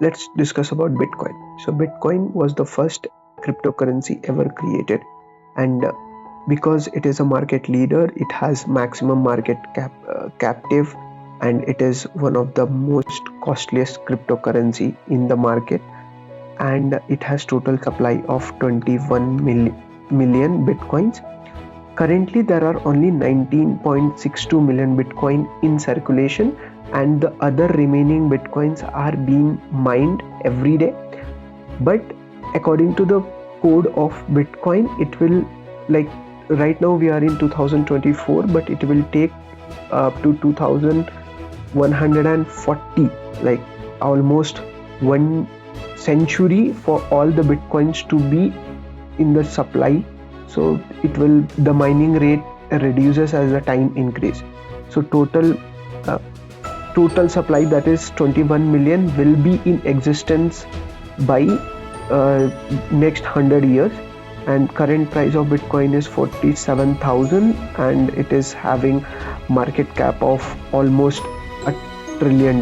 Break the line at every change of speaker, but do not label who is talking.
let's discuss about Bitcoin. So Bitcoin was the first cryptocurrency ever created, and because it is a market leader, it has maximum market captive, and it is one of the most costliest cryptocurrency in the market, and it has total supply of 21 million bitcoins. Currently, there are only 19.62 million Bitcoin in circulation, and the other remaining Bitcoins are being mined every day. But according to the code of Bitcoin, it will, like, right now we are in 2024, but it will take up to 2140, like almost 1 century, for all the Bitcoins to be in the supply. So the mining rate reduces as the time increase. So total supply, that is 21 million, will be in existence by next 100 years, and current price of Bitcoin is 47,000, and it is having market cap of almost $1 trillion.